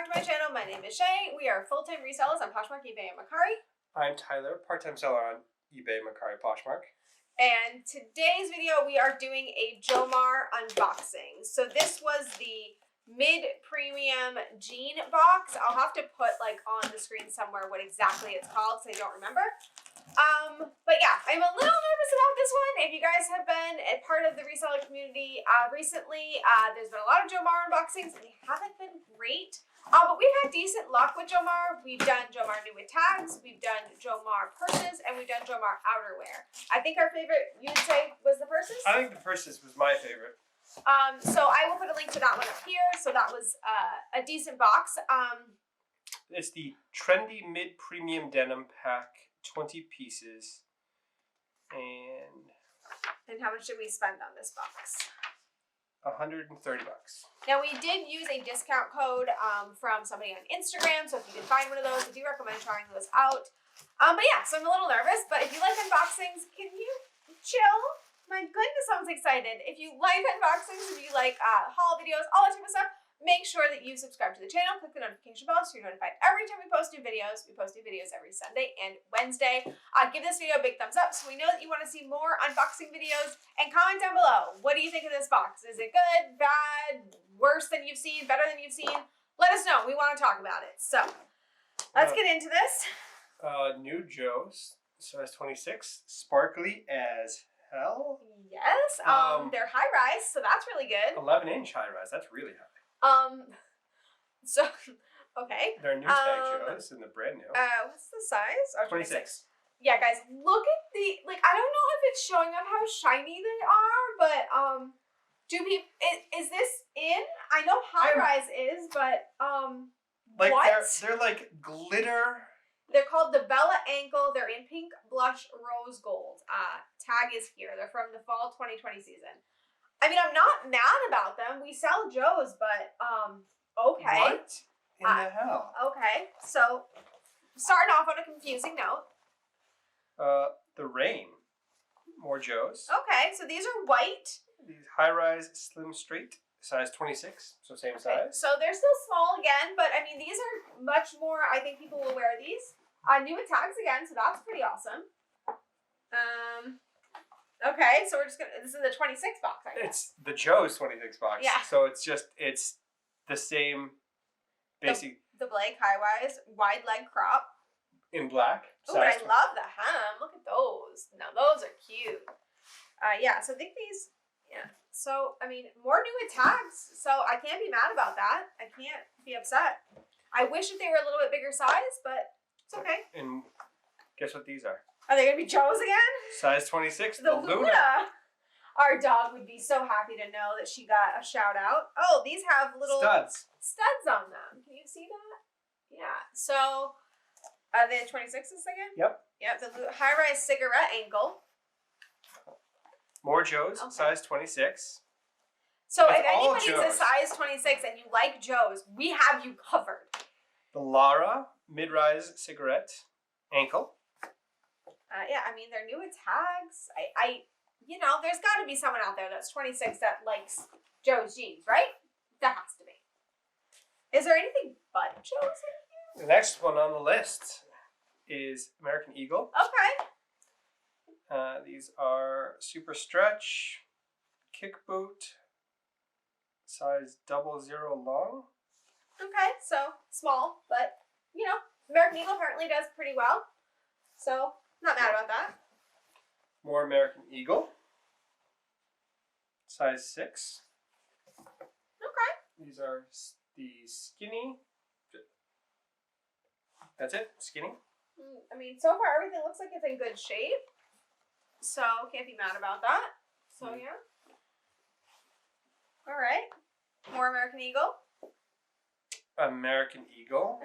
back to my channel. My name is Shay. We are full-time resellers on Poshmark, eBay, and Mercari. I'm Tyler, part-time seller on eBay, Mercari, Poshmark. And today's video, we are doing a Jomar unboxing. So this was the mid-premium jean box. I'll have to put like on the screen somewhere what exactly it's called because I don't remember. But yeah, I'm a little nervous about this one. If you guys have been a part of the reseller community recently, there's been a lot of Jomar unboxings and they haven't been great. But we've had decent luck with Jomar. We've done Jomar new with tags, we've done Jomar purses, and we've done Jomar outerwear. I think our favorite, you would say, was the purses? I think the purses was my favorite. So I will put a link to that one up here. So that was a decent box. It's the Trendy mid-premium denim pack, 20 pieces. And how much did we spend on this box? $130. Now we did use a discount code from somebody on Instagram, so if you can find one of those, I do recommend trying those out. But yeah, so I'm a little nervous, but if you like unboxings, can you chill? My goodness, I was excited. If you like unboxings, if you like haul videos, all that type of stuff, make sure that you subscribe to the channel, click the notification bell so you're notified every time we post new videos. We post new videos every Sunday and Wednesday. Give this video a big thumbs up so we know that you want to see more unboxing videos, and comment down below. What do you think of this box? Is it good, bad, worse than you've seen, better than you've seen? Let us know. We want to talk about it. So let's get into this. New Joe's, size 26, sparkly as hell. Yes, they're high rise, so that's really good. 11-inch high rise, that's really high. So, okay. They're new tag Joe's and they're brand new. What's the size? Oh, 26. Yeah, guys, look at the, like, I don't know if it's showing up how shiny they are, but, do people, is this in? I know high rise is, but, like what? They're like glitter. They're called the Bella Ankle. They're in pink, blush, rose gold. Tag is here. They're from the fall 2020 season. I mean, I'm not mad about them. We sell Joe's, but, okay. What in the hell? Okay, so, starting off on a confusing note. The Rain. More Joe's. Okay, so these are white. These high-rise, slim, straight, size 26, so same size. So they're still small again, but I mean, these are much more, I think people will wear these. New with tags again, so that's pretty awesome. Okay, so we're just gonna, this is the 26 box, I guess. It's the Joe's 26 box. Yeah. So it's the same basic. The Blake high-rise, wide leg crop. In black. Oh, I love the hem. Look at those. Now those are cute. Yeah, so I think these, yeah. So, I mean, more new with tags, so I can't be mad about that. I can't be upset. I wish that they were a little bit bigger size, but it's okay. And guess what these are? Are they going to be Joe's again? Size 26, the Luna. Our dog would be so happy to know that she got a shout out. Oh, these have little studs on them. Can you see that? Yeah. So, are they 26s again? Yep. Yep, the high-rise cigarette ankle. More Joe's, okay. Size 26. So if anybody's a size 26 and you like Joe's, we have you covered. The Lara mid-rise cigarette ankle. Yeah, I mean, they're new with tags. You know, there's got to be someone out there that's 26 that likes Joe's jeans, right? There has to be. Is there anything but Joe's in here? The next one on the list is American Eagle. Okay. These are super stretch, kick boot, size 00 long. Okay, so small, but, you know, American Eagle apparently does pretty well. So, not mad about that. More American Eagle. Size 6. Okay. These are the skinny. That's it? Skinny? I mean, so far everything looks like it's in good shape. So, can't be mad about that. So, yeah. All right. More American Eagle. American Eagle.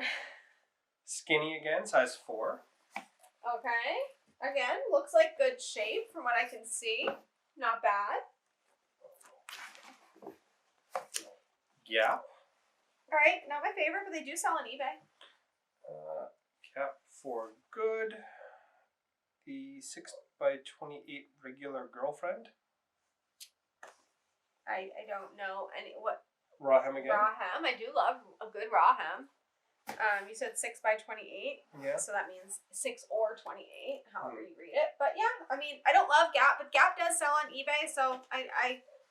Skinny again, size 4. Okay. Again, looks like good shape from what I can see. Not bad. Gap. All right, not my favorite, but they do sell on eBay. Gap for good. The 6x28 regular girlfriend. I don't know any Raw hem again. Raw hem. I do love a good raw hem. You said 6 by 28. Yeah. So that means 6 or 28, however you read it. But yeah, I mean, I don't love Gap, but Gap does sell on eBay, so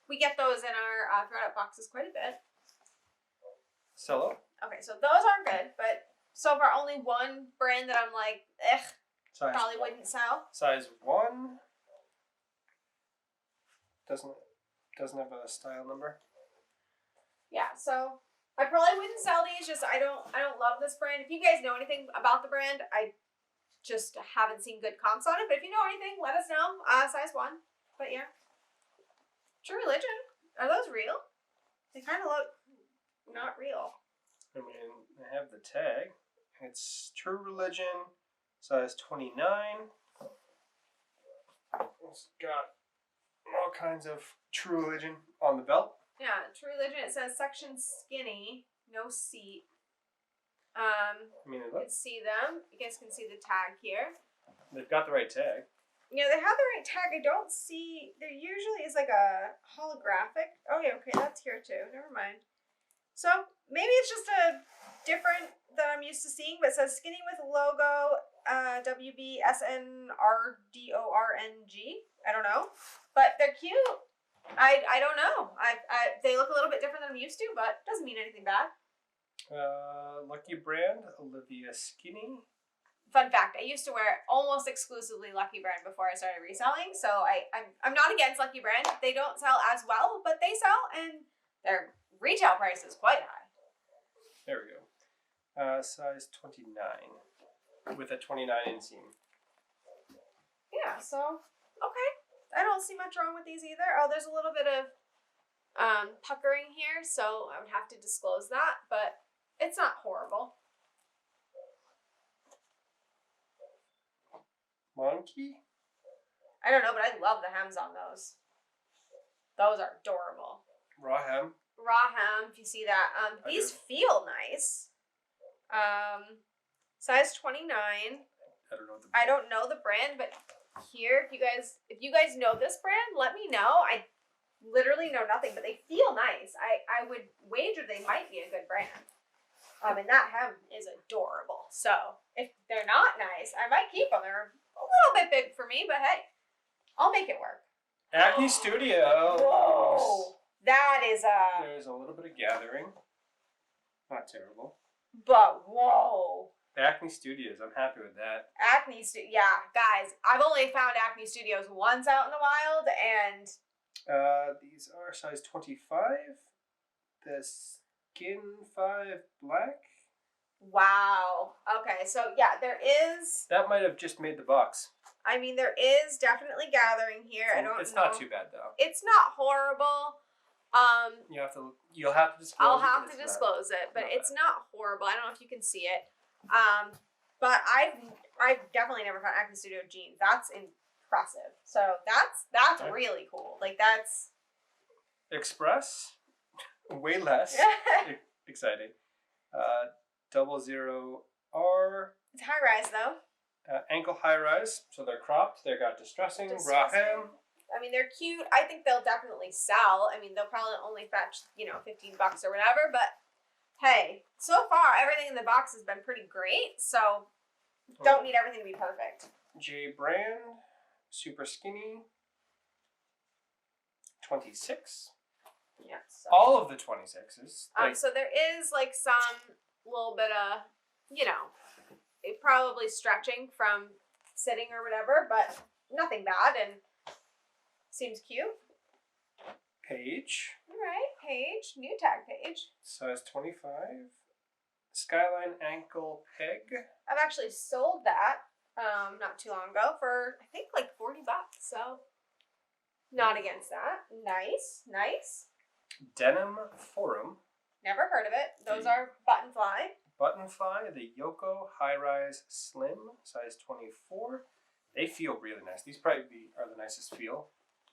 we get those in our throw-up boxes quite a bit. Cello. Okay, so those aren't good, but so far only one brand that I'm like, Size probably wouldn't sell. Size 1. Doesn't have a style number. Yeah, so I probably wouldn't sell these. Just I don't love this brand. If you guys know anything about the brand, I just haven't seen good comps on it. But if you know anything, let us know. Size 1. But yeah, True Religion. Are those real? They kind of look not real. I mean, I have the tag. It's True Religion, size 29. It's got all kinds of True Religion on the belt. Yeah, True Religion. It says section skinny, no seat. I mean, You can see them. You guys can see the tag here. they've got the right tag. Yeah, they have the right tag. I don't see. There usually is like a holographic. Oh yeah, okay, that's here too. Never mind. So maybe it's just a different that I'm used to seeing, but it says skinny with logo, WBSNRDORNG. I don't know, but they're cute. I don't know. They look a little bit different than I'm used to, but doesn't mean anything bad. Lucky Brand, Olivia Skinny. Fun fact: I used to wear almost exclusively Lucky Brand before I started reselling, so I'm not against Lucky Brand. They don't sell as well, but they sell, and their retail price is quite high. There we go. Size 29 with a 29 inseam. Yeah, so okay. I don't see much wrong with these either. Oh, there's a little bit of puckering here, so I would have to disclose that, but it's not horrible. Monkey? I don't know, but I love the hems on those. Those are adorable. Raw hem. Raw hem, if you see that. These feel nice. Size 29. I don't know the brand, but here, if you guys know this brand, let me know. I literally know nothing, but they feel nice. I would wager they might be a good brand. And that hem is adorable. So if they're not nice, I might keep them. They're a little bit big for me, but hey, I'll make it work. Acne Studio. Whoa, that is There's a little bit of gathering. Not terrible. But whoa. Acne Studios. I'm happy with that. Yeah, guys, I've only found Acne Studios once out in the wild, and these are size 25. The Skin 5 Black. wow. Okay, so yeah, there is. That might have just made the box. I mean, there is definitely gathering here. So I don't know. it's not too bad though. It's not horrible. You'll have to disclose. I'll have to disclose it, but it's not horrible. I don't know if you can see it. But I've definitely never found Acne Studio jeans. That's impressive. So that's Okay. really cool. Like that's Express. Way less exciting. 00R. It's high rise though. Ankle high rise. So they're cropped. They got distressing. Raw hem. I mean, they're cute. I think they'll definitely sell. I mean, they'll probably only fetch, $15 or whatever. But hey, so far everything in the box has been pretty great. So don't need everything to be perfect. J Brand. Super skinny. 26. Yeah. So. All of the 26s. So there is like some little bit of, it probably stretching from sitting or whatever, but nothing bad and seems cute. Page. All right, Page, new tag Page. Size 25. Skyline ankle peg. I've actually sold that not too long ago for I think like $40. So not against that. Nice. Denim Forum. Never heard of it. Those are button fly. Button fly, the Yoko High Rise Slim, size 24. They feel really nice. These probably are the nicest feel.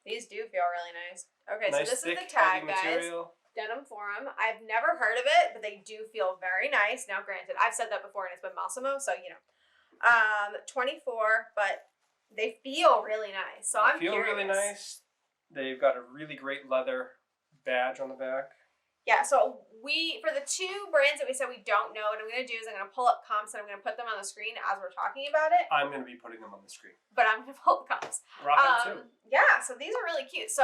These do feel really nice. Okay, Nice, so this thick, is the tag, heavy guys. material. Denim Forum. I've never heard of it, but they do feel very nice. Now, granted, I've said that before and it's been Massimo, so 24, but they feel really nice. So They feel really nice. They've got a really great leather badge on the back. Yeah, so for the two brands that we said we don't know, what I'm going to do is I'm going to pull up comps and I'm going to put them on the screen as we're talking about it. I'm going to be putting them on the screen. But I'm going to pull up comps. Rock too. Yeah, so these are really cute. So,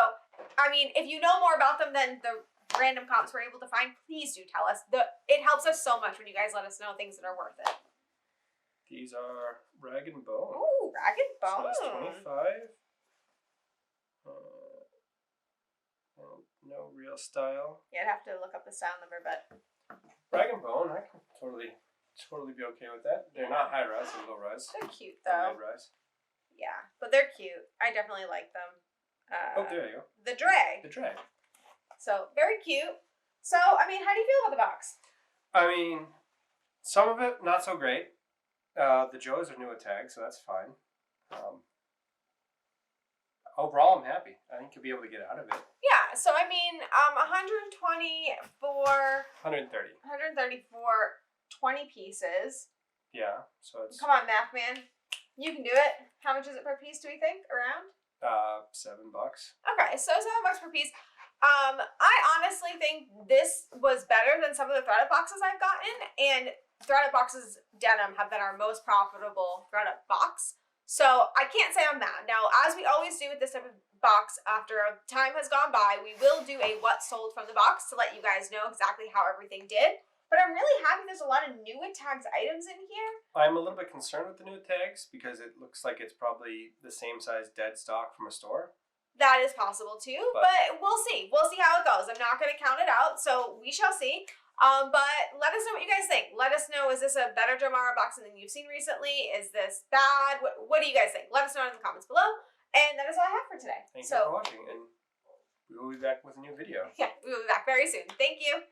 I mean, if you know more about them than the random comps we're able to find, please do tell us. It helps us so much when you guys let us know things that are worth it. These are Rag & Bone. Ooh, Rag & Bone. Size 25. No real style. Yeah, I'd have to look up the style number, but Rag & Bone, I can totally be okay with that. They're not high rise, they're low rise. They're cute though. Mid rise. Yeah, but they're cute. I definitely like them. There you go. The drag. The drag. So very cute. So I mean, how do you feel about the box? I mean, some of it not so great. The Joes are new at tag, so that's fine. Overall, I'm happy. I think you'll be able to get out of it. Yeah, so I mean, 120 for 130. 130 for 20 pieces. Yeah, so it's Come on, math man. You can do it. How much is it per piece, do we think? Around? $7. Okay, so $7 per piece. I honestly think this was better than some of the threaded boxes I've gotten, and threaded boxes denim have been our most profitable threaded box. So I can't say I'm mad. Now, as we always do with this type of box, after time has gone by, we will do a what sold from the box to let you guys know exactly how everything did. But I'm really happy there's a lot of new at tags items in here. I'm a little bit concerned with the new tags because it looks like it's probably the same size dead stock from a store. That is possible too, but we'll see. We'll see how it goes. I'm not going to count it out, so we shall see. But let us know what you guys think. Let us know, is this a better Jomar unboxing than you've seen recently? Is this bad? What do you guys think? Let us know in the comments below. And that is all I have for today. Thank you for watching, and we will be back with a new video. Yeah, we will be back very soon. Thank you.